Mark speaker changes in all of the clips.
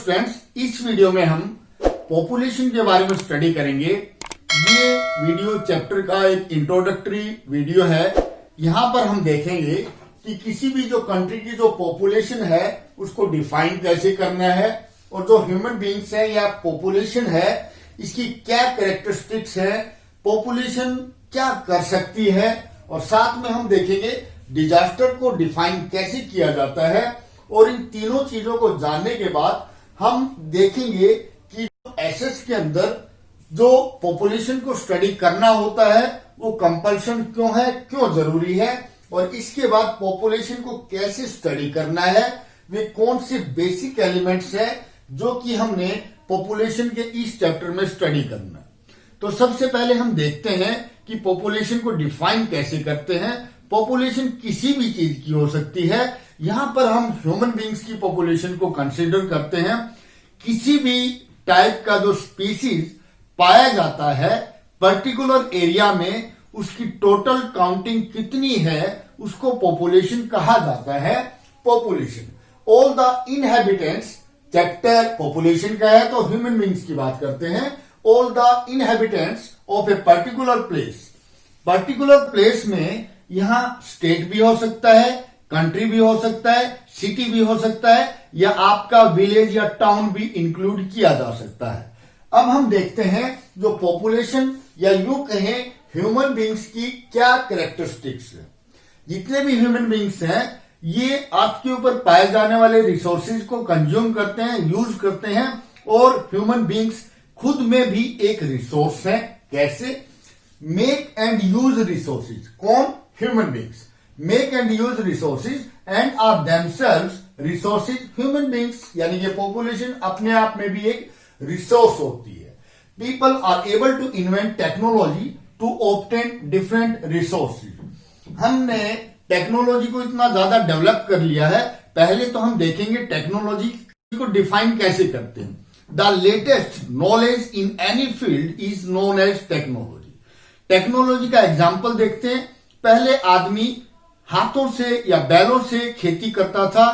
Speaker 1: Students, इस video में हम पॉपुलेशन के बारे में स्टडी करेंगे। ये वीडियो चैप्टर का एक इंट्रोडक्टरी वीडियो है। यहाँ पर हम देखेंगे कि किसी भी जो कंट्री की जो पॉपुलेशन है उसको डिफाइन कैसे करना है और जो ह्यूमन बीइंग्स है या पॉपुलेशन है इसकी क्या कैरेक्टरिस्टिक्स है, पॉपुलेशन क्या कर सकती है, और साथ में हम देखेंगे डिजास्टर को डिफाइन कैसे किया जाता है। और इन तीनों चीजों को जानने के बाद हम देखेंगे कि एसएस के अंदर जो पॉपुलेशन को स्टडी करना होता है वो कंपल्शन क्यों है, क्यों जरूरी है, और इसके बाद पॉपुलेशन को कैसे स्टडी करना है, वे कौन से बेसिक एलिमेंट्स है जो कि हमने पॉपुलेशन के इस चैप्टर में स्टडी करना है। तो सबसे पहले हम देखते हैं कि पॉपुलेशन को डिफाइन कैसे करते हैं। पॉपुलेशन किसी भी चीज की हो सकती है। यहां पर हम ह्यूमन बीइंग्स की पॉपुलेशन को कंसीडर करते हैं। किसी भी टाइप का जो स्पीसीज पाया जाता है पर्टिकुलर एरिया में, उसकी टोटल काउंटिंग कितनी है उसको पॉपुलेशन कहा जाता है। Population all the inhabitants, chapter population का है तो ह्यूमन बीइंग्स की बात करते हैं। All the inhabitants of a particular place, particular place में यहां स्टेट भी हो सकता है, कंट्री भी हो सकता है, सिटी भी हो सकता है, या आपका विलेज या टाउन भी इंक्लूड किया जा सकता है। अब हम देखते हैं जो पॉपुलेशन या यूं कहें ह्यूमन बीइंग्स की क्या कैरेक्टरिस्टिक्स है। जितने भी ह्यूमन बीइंग्स हैं ये अर्थ के ऊपर पाए जाने वाले रिसोर्सेज को कंज्यूम करते हैं, यूज करते हैं, और ह्यूमन बीइंग्स खुद में भी एक रिसोर्स है। कैसे? Make and use resources. कौन? Human beings make and use resources and are themselves resources. Human beings यानी कि पॉपुलेशन अपने आप में भी एक रिसोर्स होती है। People are able to invent technology to obtain different resources. हमने टेक्नोलॉजी को इतना ज्यादा डेवलप कर लिया है। पहले तो हम देखेंगे टेक्नोलॉजी को डिफाइन कैसे करते हैं। The latest knowledge in any field is known as technology. Technology का एग्जाम्पल देखते हैं। पहले आदमी हाथों से या बैलों से खेती करता था,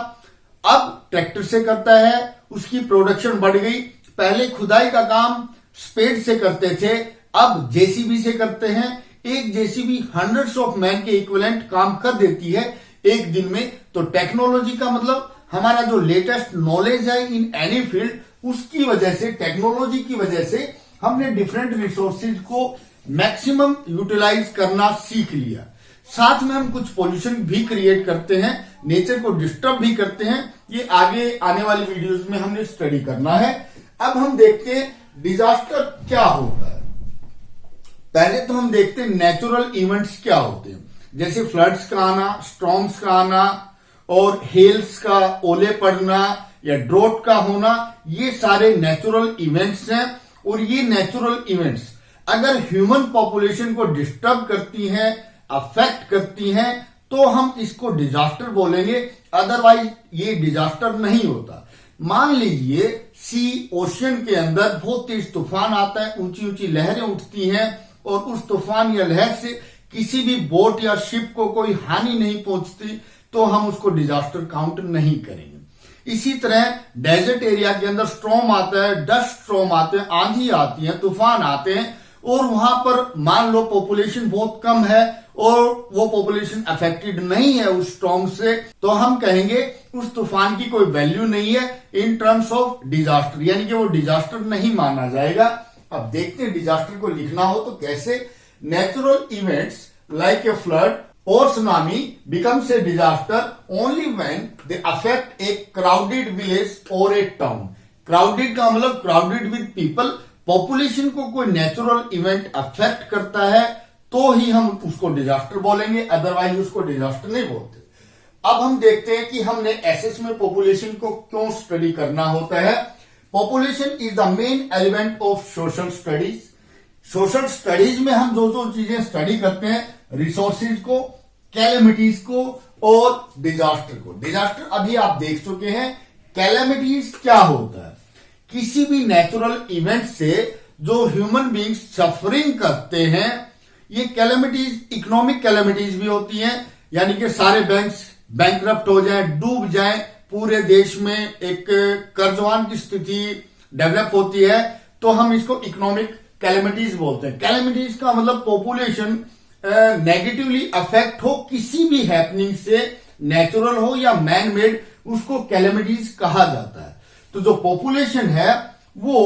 Speaker 1: अब ट्रैक्टर से करता है, उसकी प्रोडक्शन बढ़ गई। पहले खुदाई का काम स्पेड से करते थे, अब जेसीबी से करते हैं। एक जेसीबी हंड्रेड्स ऑफ मैन के इक्विवेलेंट काम कर देती है एक दिन में। तो टेक्नोलॉजी का मतलब हमारा जो लेटेस्ट नॉलेज है इन एनी फील्ड, उसकी वजह से, टेक्नोलॉजी की वजह से हमने डिफरेंट रिसोर्सेज को मैक्सिमम यूटिलाइज करना सीख लिया। साथ में हम कुछ पोल्यूशन भी क्रिएट करते हैं, नेचर को डिस्टर्ब भी करते हैं। ये आगे आने वाली वीडियोस में हमने स्टडी करना है। अब हम देखते हैं डिजास्टर क्या होता है। पहले तो हम देखते हैं नेचुरल इवेंट्स क्या होते हैं, जैसे फ्लड्स का आना, स्टॉर्म्स का आना, और हेल्स का, ओले पड़ना या ड्रोट का होना। ये सारे नेचुरल इवेंट्स हैं। और ये नेचुरल इवेंट्स अगर ह्यूमन पॉपुलेशन को डिस्टर्ब करती हैं, अफेक्ट करती हैं, तो हम इसको डिजास्टर बोलेंगे। अदरवाइज ये डिजास्टर नहीं होता। मान लीजिए सी, ओशियन के अंदर बहुत तेज तूफान आता है, ऊंची ऊंची लहरें उठती हैं, और उस तूफान या लहर से किसी भी बोट या शिप को कोई हानि नहीं पहुंचती, तो हम उसको डिजास्टर काउंट नहीं करेंगे। इसी तरह डेजर्ट एरिया के अंदर स्ट्रॉम आता है, डस्ट स्ट्रॉम आते हैं, आंधी आती है, तूफान आते हैं, और वहां पर मान लो पॉपुलेशन बहुत कम है और वो पॉपुलेशन अफेक्टेड नहीं है उस स्टॉर्म से, तो हम कहेंगे उस तूफान की कोई वैल्यू नहीं है इन टर्म्स ऑफ डिजास्टर, यानी कि वो डिजास्टर नहीं माना जाएगा। अब देखते हैं डिजास्टर को लिखना हो तो कैसे। Natural events like a flood और tsunami becomes a disaster only when they affect a crowded village और ए टाउन। क्राउडेड का मतलब क्राउडेड विद पीपल। पॉपुलेशन को कोई नेचुरल इवेंट अफेक्ट करता है तो ही हम उसको डिजास्टर बोलेंगे, अदरवाइज उसको डिजास्टर नहीं बोलते। अब हम देखते हैं कि हमने एसएस में पॉपुलेशन को क्यों स्टडी करना होता है। Population is the main element of social studies. Social studies में हम जो जो चीजें स्टडी करते हैं, रिसोर्सेज को, कैलेमिटीज को और डिजास्टर को। डिजास्टर अभी आप देख चुके हैं। कैलेमिटीज क्या होता है? किसी भी नेचुरल इवेंट से जो ह्यूमन बीइंग्स सफरिंग करते हैं, ये कैलेमिटीज इकोनॉमिक कैलेमिटीज भी होती हैं, यानी कि सारे बैंक्स बैंकरप्ट हो जाएं, डूब जाएं, पूरे देश में एक कर्जवान की स्थिति डेवलप होती है तो हम इसको इकोनॉमिक कैलेमिटीज बोलते हैं। कैलेमिटीज का मतलब पॉपुलेशन नेगेटिवली अफेक्ट हो किसी भी हैपनिंग से, नेचुरल हो या मैन मेड, उसको कैलेमिटीज कहा जाता है। तो जो पॉपुलेशन है वो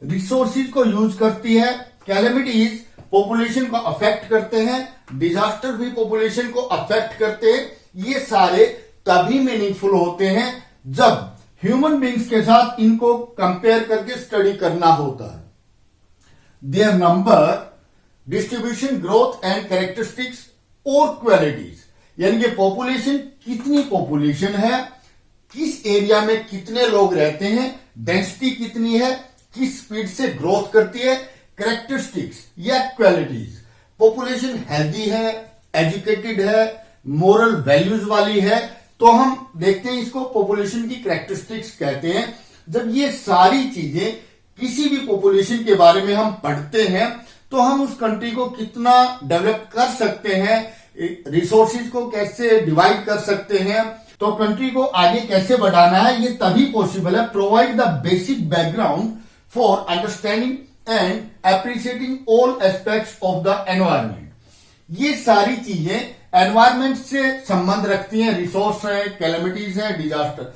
Speaker 1: रिसोर्सिस को यूज करती है, कैलेमिटीज पॉपुलेशन को अफेक्ट करते हैं, डिजास्टर भी पॉपुलेशन को अफेक्ट करते हैं। ये सारे तभी मीनिंगफुल होते हैं जब ह्यूमन बींग्स के साथ इनको कंपेयर करके स्टडी करना होता है। Their number, distribution, growth and characteristics और क्वालिटीज, यानी कि पॉपुलेशन, कितनी पॉपुलेशन है, किस एरिया में कितने लोग रहते हैं, डेंसिटी कितनी है, किस स्पीड से ग्रोथ करती है, कैरेक्टरिस्टिक्स या क्वालिटीज। पॉपुलेशन हेल्दी है, एजुकेटेड है, मोरल वैल्यूज वाली है, तो हम देखते हैं इसको पॉपुलेशन की कैरेक्टरिस्टिक्स कहते हैं। जब ये सारी चीजें किसी भी पॉपुलेशन के बारे में हम पढ़ते हैं तो हम उस कंट्री को कितना डेवलप कर सकते हैं, रिसोर्सिस को कैसे डिवाइड कर सकते हैं, तो कंट्री को आगे कैसे बढ़ाना है, ये तभी पॉसिबल है। Provide the basic background for understanding and appreciating all aspects of the environment. ये सारी चीजें एनवायरमेंट से संबंध रखती हैं, रिसोर्स है, कैलेमिटीज है, disaster.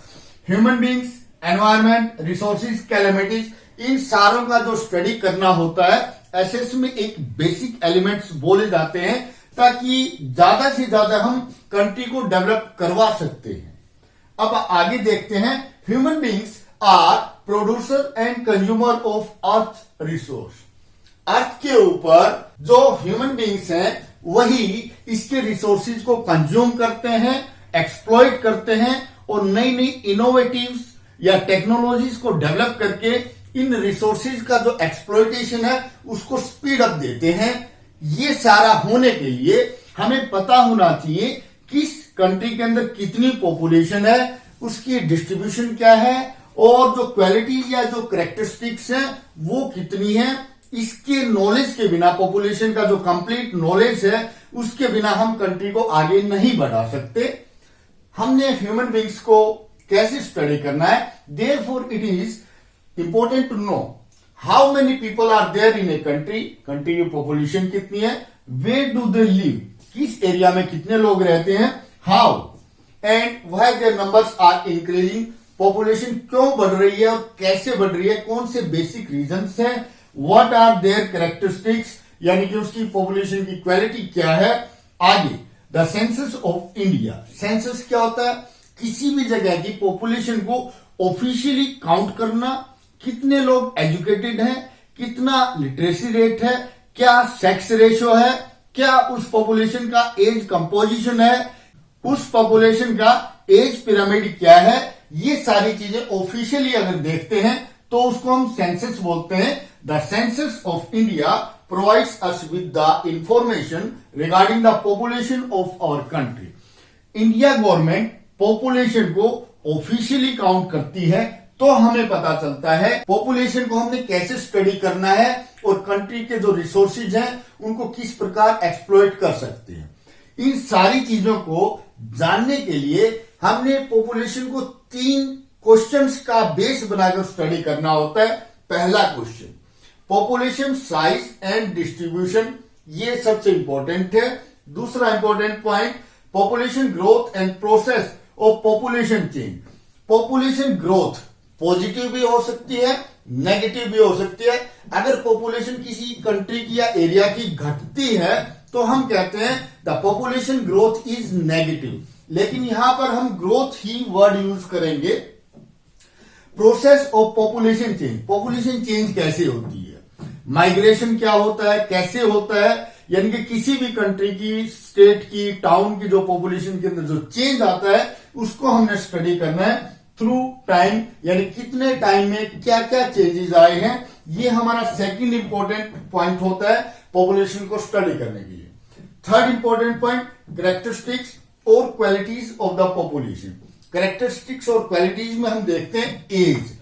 Speaker 1: Human beings, environment, resources, calamities, इन सारों का जो स्टडी करना होता है, एसेस में एक बेसिक एलिमेंट्स बोले जाते हैं ताकि ज्यादा से ज्यादा हम कंट्री को डेवलप करवा सकते हैं। अब आगे देखते हैं, human beings are producer and consumer of earth resource. Earth के ऊपर जो ह्यूमन बींग्स हैं वही इसके रिसोर्सेज को कंज्यूम करते हैं, एक्सप्लॉइट करते हैं और नई नई इनोवेटिव्स या टेक्नोलॉजीज को डेवलप करके इन रिसोर्सेज का जो एक्सप्लॉइटेशन है उसको स्पीड अप देते हैं। ये सारा होने के लिए हमें पता होना चाहिए किस कंट्री के अंदर कितनी पॉपुलेशन है, उसकी डिस्ट्रीब्यूशन क्या है और जो क्वालिटीज या जो कैरेक्टरिस्टिक्स हैं वो कितनी है। इसके नॉलेज के बिना, पॉपुलेशन का जो कंप्लीट नॉलेज है उसके बिना हम कंट्री को आगे नहीं बढ़ा सकते। हमने ह्यूमन बींग्स को कैसे स्टडी करना है, therefore it is important to know how many people are there in a country, country की पॉपुलेशन कितनी है, वेयर डू दे लिव, किस एरिया में कितने लोग रहते हैं, how and why their numbers are increasing, population क्यों बढ़ रही है और कैसे बढ़ रही है, कौन से बेसिक रीजंस हैं, व्हाट आर देयर कैरेक्टरिस्टिक्स, यानी कि उसकी पॉपुलेशन की क्वालिटी क्या है। आगे the census of India, census क्या होता है, किसी भी जगह की पॉपुलेशन को ऑफिशियली काउंट करना, कितने लोग एजुकेटेड हैं, कितना लिटरेसी रेट है, क्या सेक्स रेशियो है, क्या उस पॉपुलेशन का एज कंपोजिशन है, उस पॉपुलेशन का एज पिरामिड क्या है। ये सारी चीजें ऑफिशियली अगर देखते हैं तो उसको हम सेंसस बोलते हैं। The census of India provides us with the information regarding the population of our country. India government population को ऑफिशियली काउंट करती है तो हमें पता चलता है पॉपुलेशन को हमने कैसे स्टडी करना है और कंट्री के जो रिसोर्सेज हैं उनको किस प्रकार एक्सप्लॉइट कर सकते हैं। इन सारी चीजों को जानने के लिए हमने पॉपुलेशन को 3 क्वेश्चंस का बेस बनाकर स्टडी करना होता है। पहला question, population size and distribution, ये सबसे इंपॉर्टेंट है। दूसरा important point, population growth and process of population change. Population growth positive भी हो सकती है, नेगेटिव भी हो सकती है। अगर पॉपुलेशन किसी कंट्री की या एरिया की घटती है तो हम कहते हैं the population growth is negative, लेकिन यहां पर हम ग्रोथ ही वर्ड यूज करेंगे। Process of population change, population change कैसे होती है, माइग्रेशन क्या होता है, कैसे होता है, यानी कि किसी भी कंट्री की, स्टेट की, टाउन की जो पॉपुलेशन के अंदर जो चेंज आता है उसको हमने स्टडी करना है थ्रू टाइम, यानी कितने टाइम में क्या क्या चेंजेस आए हैं। ये हमारा सेकंड इंपॉर्टेंट पॉइंट होता है पॉपुलेशन को स्टडी करने के लिए। थर्ड इंपॉर्टेंट पॉइंट, कैरेक्टरिस्टिक्स और qualities of the population. Characteristics और क्वालिटीज में हम देखते हैं एज,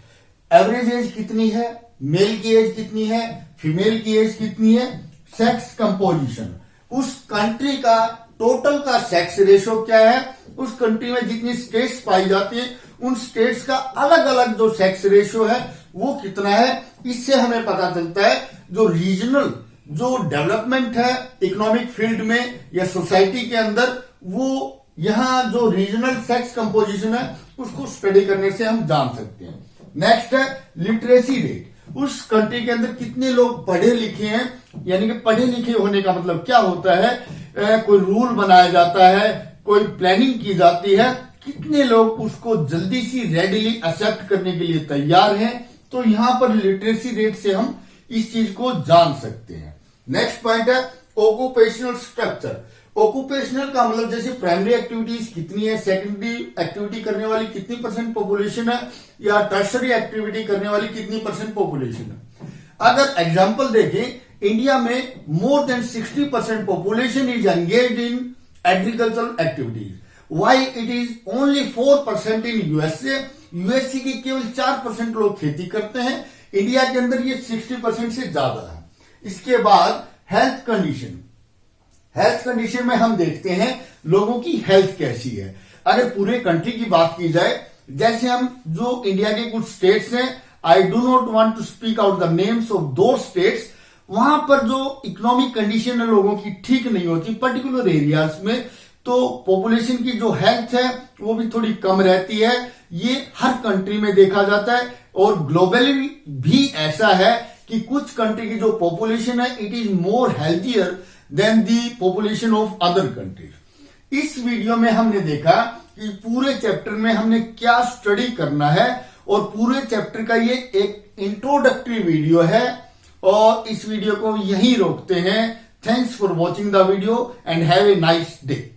Speaker 1: एवरेज एज कितनी है, मेल की एज कितनी है, फीमेल की एज कितनी है, सेक्स कंपोजिशन, उस कंट्री का टोटल का सेक्स रेशियो क्या है, उस कंट्री में जितनी स्टेट्स पाई जाती है उन स्टेट्स का अलग अलग जो सेक्स रेशियो है वो कितना है। इससे हमें पता चलता है जो रीजनल जो डेवलपमेंट है इकोनॉमिक फील्ड में या सोसाइटी के अंदर, वो यहाँ जो रीजनल सेक्स कंपोजिशन है उसको स्टडी करने से हम जान सकते हैं। नेक्स्ट है लिटरेसी रेट। उस कंट्री के अंदर कितने लोग पढ़े लिखे हैं, यानी कि पढ़े लिखे होने का मतलब क्या होता है, कोई रूल बनाया जाता है, कोई प्लानिंग की जाती है, कितने लोग उसको जल्दी सी रेडिली एक्सेप्ट करने के लिए तैयार हैं। तो यहां पर लिटरेसी रेट से हम इस चीज को जान सकते हैं। नेक्स्ट पॉइंट है ऑक्यूपेशनल स्ट्रक्चर। ऑक्यूपेशनल का मतलब जैसे प्राइमरी एक्टिविटीज कितनी है, सेकेंडरी एक्टिविटी करने वाली कितनी % पॉपुलेशन है, या टर्सरी एक्टिविटी करने वाली कितनी % पॉपुलेशन है। अगर एग्जांपल देखें, इंडिया में more than 60% population is engaged in agricultural activities, while it is only 4% in USA. USA के केवल 4% लोग खेती करते हैं, इंडिया के अंदर ये 60% से ज्यादा है। इसके बाद हेल्थ कंडीशन। हेल्थ कंडीशन में हम देखते हैं लोगों की हेल्थ कैसी है। अगर पूरे कंट्री की बात की जाए, जैसे हम जो इंडिया के कुछ स्टेट्स हैं, I do not want to speak out the names of दो स्टेट्स, वहां पर जो इकोनॉमिक कंडीशन है लोगों की ठीक नहीं होती पर्टिकुलर एरियाज में, तो पॉपुलेशन की जो हेल्थ है वो भी थोड़ी कम रहती है। ये हर कंट्री में देखा जाता है और ग्लोबली भी ऐसा है कि कुछ कंट्री की जो पॉपुलेशन है it is more healthier than the population of other countries. इस वीडियो में हमने देखा कि पूरे चैप्टर में हमने क्या स्टडी करना है, और पूरे चैप्टर का ये एक इंट्रोडक्टरी वीडियो है, और इस वीडियो को यहीं रोकते हैं। Thanks for watching the video and have a nice day.